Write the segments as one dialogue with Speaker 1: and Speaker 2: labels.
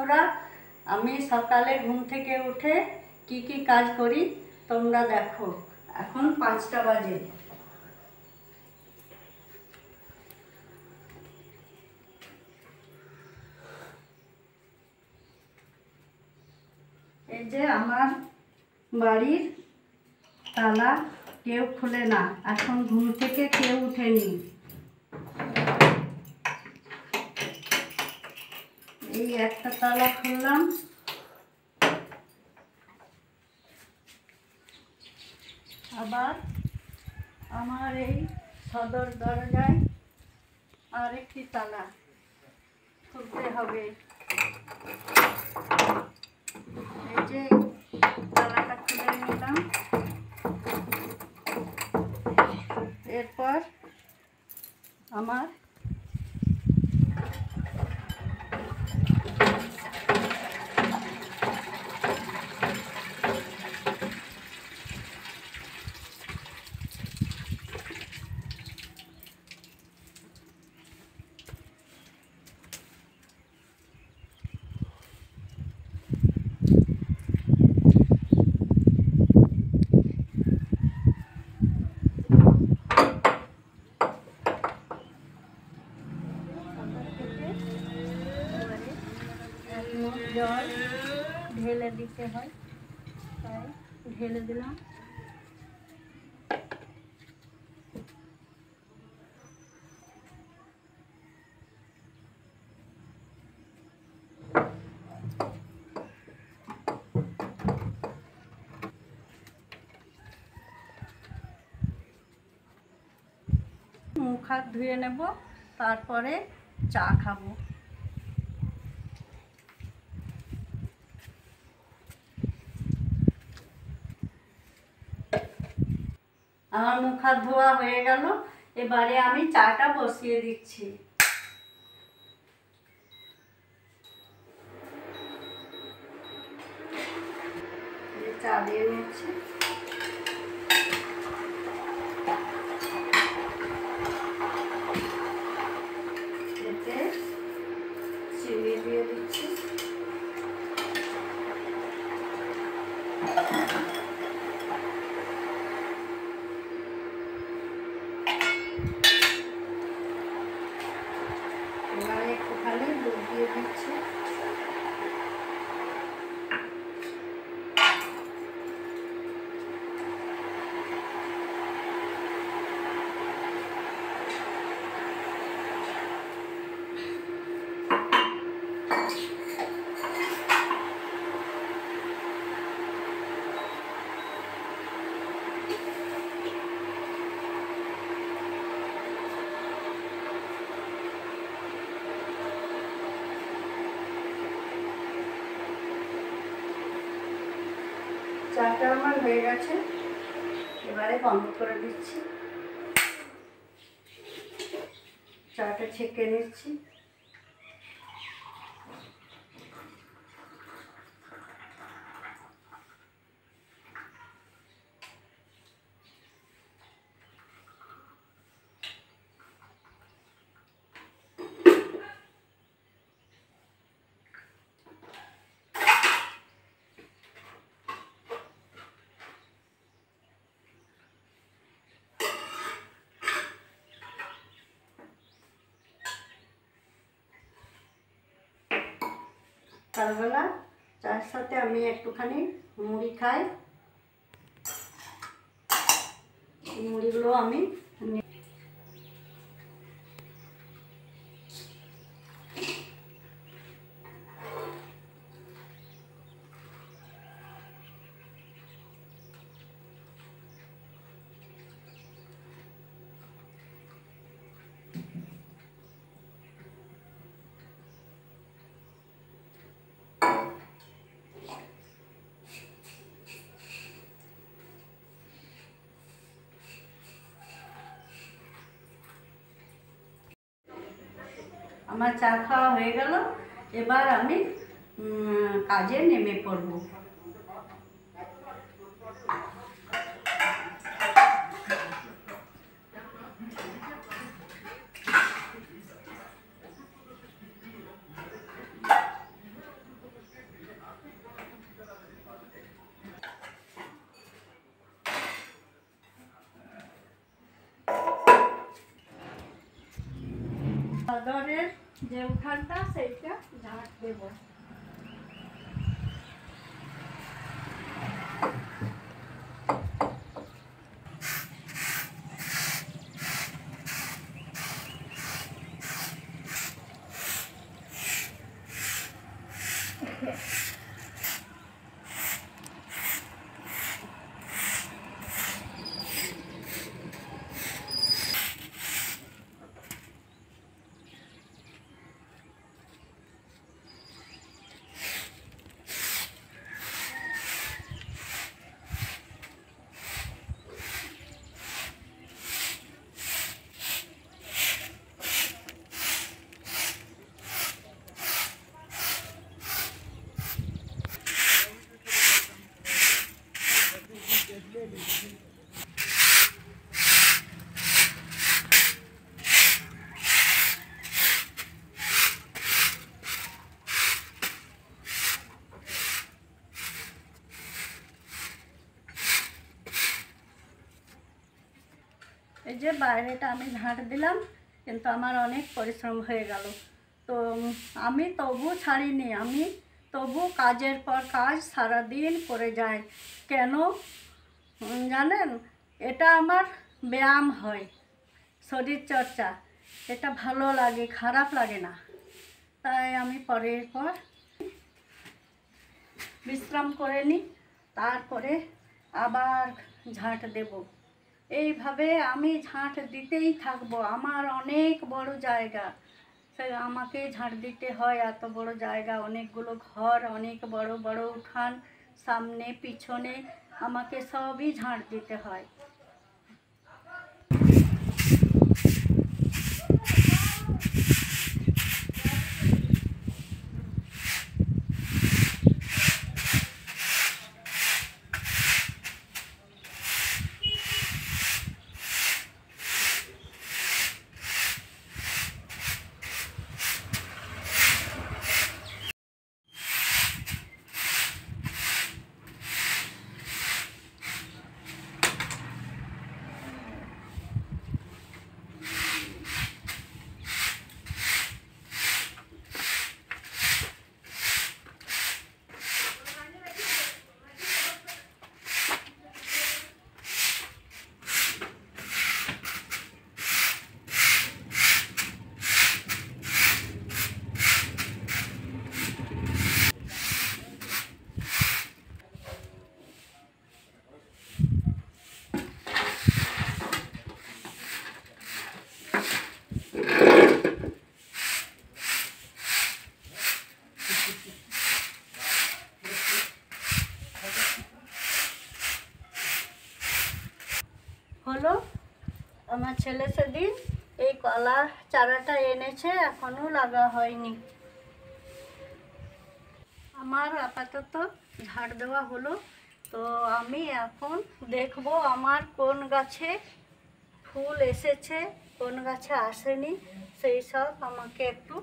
Speaker 1: বন্ধুরা, আমি সকালে ঘুম থেকে উঠে কি কাজ করি তোমরা দেখো। এখন 5টা বাজে। এই যে আমার বাড়ির তালা কেউ খুলে না, এখন ঘুম থেকে কেউ উঠেনি। এই একটা তালা খুললাম, আবার আমার এই সদর দরজায় আরেকটি তালা খুলতে হবে। এই যে তালাটা খুলে নিলাম। এরপর আমার জল ঢেলে দিতে হয়, তাই ঢেলে দিলাম। মুখ হাত ধুয়ে নেব, তারপরে চা খাবো। আমার মুখ হাত ধোয়া হয়ে গেল, এবারে আমি চাটা বসিয়ে দিচ্ছি। চা দিয়ে নিচ্ছি। এতে চিনি দিয়ে দিচ্ছি। এবারে একটুখানি দুধ দিয়ে দিচ্ছি। চাটা আমার হয়ে গেছে, এবারে বন্ধ করে দিচ্ছি। চাটা ছেঁকে নিচ্ছি। সকালবেলা চার সাথে আমি একটুখানি মুড়ি খাই। মুড়িগুলো আমি আমার চা খাওয়া হয়ে গেল, এবার আমি কাজে নেমে পড়ব। চাদরের যে উঠানটা সেইটা ঝাঁট দেব। এই যে বাইরেটা আমি ঝাঁট দিলাম, কিন্তু আমার অনেক পরিশ্রম হয়ে গেল। তো আমি তবু ছাড়িনি, আমি তবু কাজের পর কাজ সারাদিন করে যাই। কেন জানেন? এটা আমার ব্যায়াম হয়, শরীর চর্চা। এটা ভালো লাগে, খারাপ লাগে না। তাই আমি পরের পর বিশ্রাম করে নিই, তারপরে আবার ঝাঁট দেব। এইভাবে আমি ঝাঁট দিতেই থাকবো। আমার অনেক বড় জায়গা, আমাকে ঝাঁট দিতে হয়। এত বড় জায়গা, অনেকগুলো ঘর, অনেক বড় বড় উঠান, সামনে পিছনে আমাকে সবই ঝাঁট দিতে হয়। হলো, আমার ছেলে সেদিন এই কলার চারাটা এনেছে, এখনো লাগা হয়নি। আমার আপাতত ঝাড় দেওয়া হলো। তো আমি এখন দেখব আমার কোন গাছে ফুল এসেছে, কোন গাছে আসেনি, সেই সব আমাকে একটু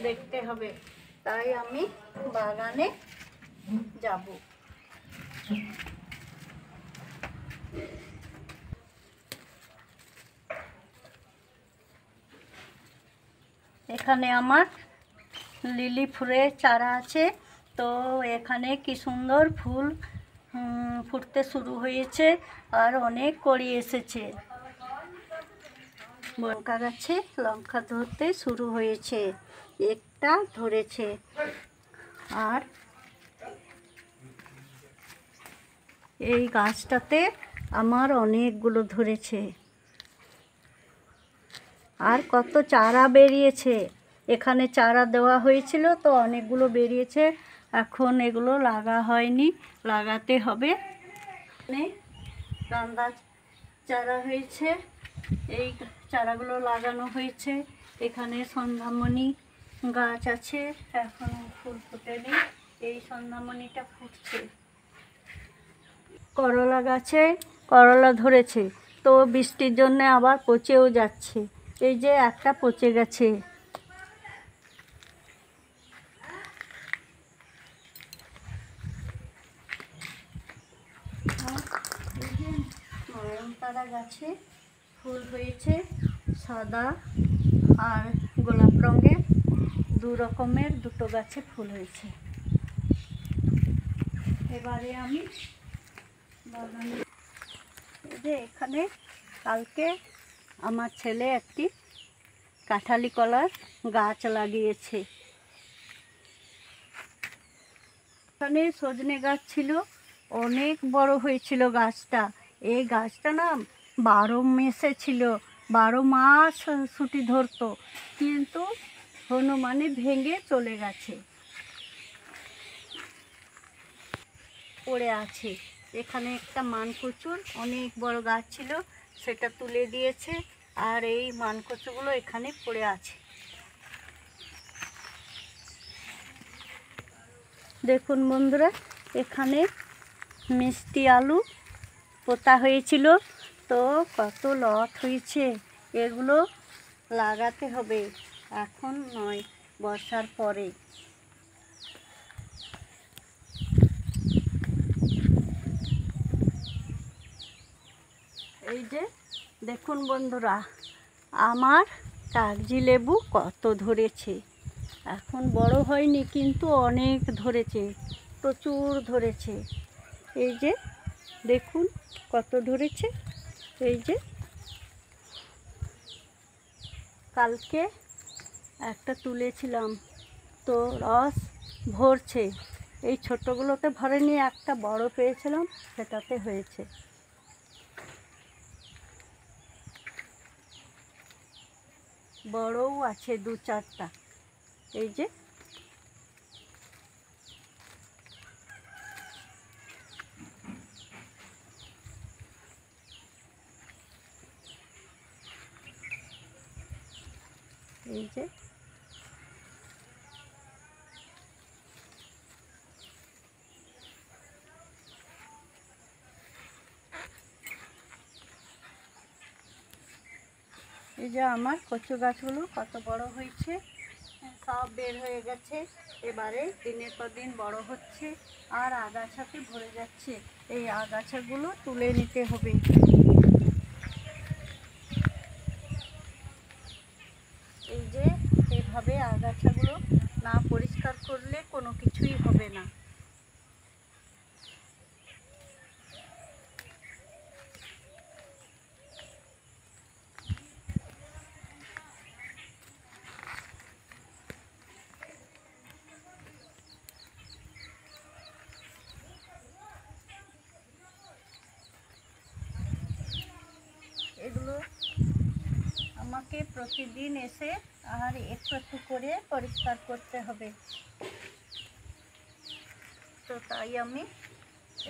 Speaker 1: দেখতে হবে। তাই আমি বাগানে যাব। এখানে আমার লিলি ফুলের চারা আছে। তো এখানে কি সুন্দর ফুল ফুটতে শুরু হয়েছে, আর অনেক কড়ি এসেছে। লঙ্কা গাছে লঙ্কা ধরতে শুরু হয়েছে, একটা ধরেছে। আর এই গাছটাতে আমার অনেকগুলো ধরেছে। আর কত চারা বেরিয়েছে, এখানে চারা দেওয়া হয়েছিল, তো অনেকগুলো বেরিয়েছে। এখন এগুলো লাগা হয়নি, লাগাতে হবে। গাঁদা চারা হয়েছে, এই চারাগুলো লাগানো হয়েছে। এখানে সন্ধ্যামণি গাছ আছে, এখনো ফুল ফোটেনি, এই সন্ধ্যামণিটা ফুটছে। করলা গাছে করলা ধরেছে, তো বৃষ্টির জন্য আবার পচেও যাচ্ছে। এই যে একটা পচে গেছে। নয়নতারা গাছে ফুল হয়েছে, সাদা আর গোলাপ রঙের দু রকমের দুটো গাছে ফুল হয়েছে। এবারে আমি বাগানে এই যে এখানে কালকে আমার ছেলে একটি কাঁঠালি কলার গাছ লাগিয়েছে। এখানে সজনে গাছ ছিল, অনেক বড় হয়েছিল গাছটা। এই গাছটা না 12 মাসে ছিল, 12 মাস ছুটি ধরতো, কিন্তু হনুমানে ভেঙে চলে গেছে, পড়ে আছে। এখানে একটা মানকচুর অনেক বড় গাছ ছিল, সেটা তুলে দিয়েছে, আর এই মানকচুগুলো এখানে পড়ে আছে। দেখুন বন্ধুরা, এখানে মিষ্টি আলু পোতা হয়েছিল, তো কত লট হয়েছে। এগুলো লাগাতে হবে, এখন নয়, বর্ষার পরে। এই যে দেখুন বন্ধুরা, আমার কাগজি লেবু কত ধরেছে। এখন বড় হয়নি, কিন্তু অনেক ধরেছে, প্রচুর ধরেছে। এই যে দেখুন কত ধরেছে। এই যে কালকে একটা তুলেছিলাম, তো রস ভরছে। এই ছোটোগুলোতে ভরেনি, একটা বড় পেয়েছিলাম, সেটাতে হয়েছে। বড়ও আছে 2-4টা। এই যে এই যে এই যে আমার কচু গাছগুলো কত বড় হয়েছে, সব বের হয়ে গেছে। এবারে দিনের পর দিন বড় হচ্ছে, আর আগাছাতে ভরে যাচ্ছে। এই আগাছাগুলো তুলে নিতে হবে। এই যে এইভাবে আগাছাগুলো না পরিষ্কার করলে কোনো কিছুই হবে না। এগুলো আমাকে প্রতিদিন এসে আর একটু একটু করে পরিষ্কার করতে হবে, তো তাই আমি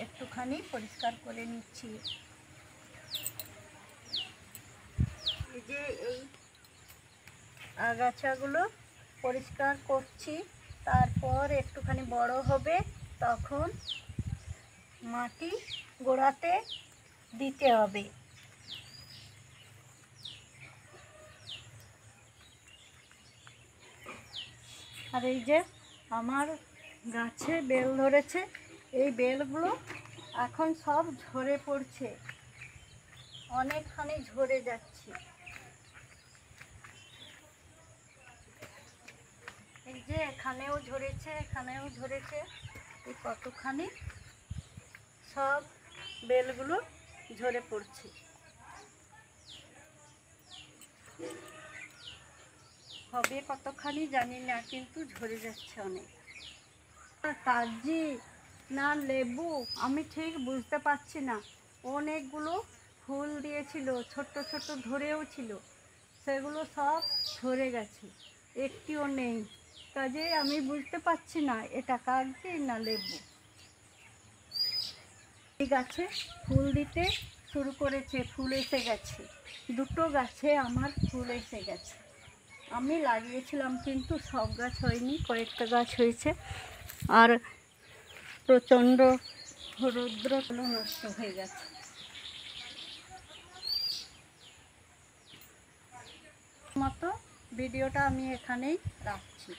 Speaker 1: একটুখানি পরিষ্কার করে নিচ্ছি। এই যে এই আগাছাগুলো পরিষ্কার করছি, তারপর একটুখানি বড় হবে, তখন মাটি গোড়াতে দিতে হবে। আর এই যে আমার গাছে বেল ধরেছে, এই বেলগুলো এখন সব ঝরে পড়ছে, অনেকখানি ঝরে যাচ্ছে। এই যে এখানেও ঝরেছে, এখানেও ঝরেছে, এই কতখানি সব বেলগুলো ঝরে পড়ছে। হবে কতখানি জানি না, কিন্তু ঝরে যাচ্ছে অনেক। কাগজি না লেবু আমি ঠিক বুঝতে পারছি না। অনেকগুলো ফুল দিয়েছিল, ছোট্ট ছোট্ট ধরেও ছিল, সেগুলো সব ঝরে গেছে, একটিও নেই। কাজেই আমি বুঝতে পারছি না এটা কাগজি না লেবু। এই গাছে ফুল দিতে শুরু করেছে, ফুল এসে গেছে, দুটো গাছে আমার ফুল এসে গেছে। আমি লাগিয়েছিলাম, কিন্তু সব গাছ হয়নি, কয়েকটা গাছ হয়েছে। আর প্রচণ্ড রৌদ্রগুলো নষ্ট হয়ে গেছে। মতো ভিডিওটা আমি এখানেই রাখছি।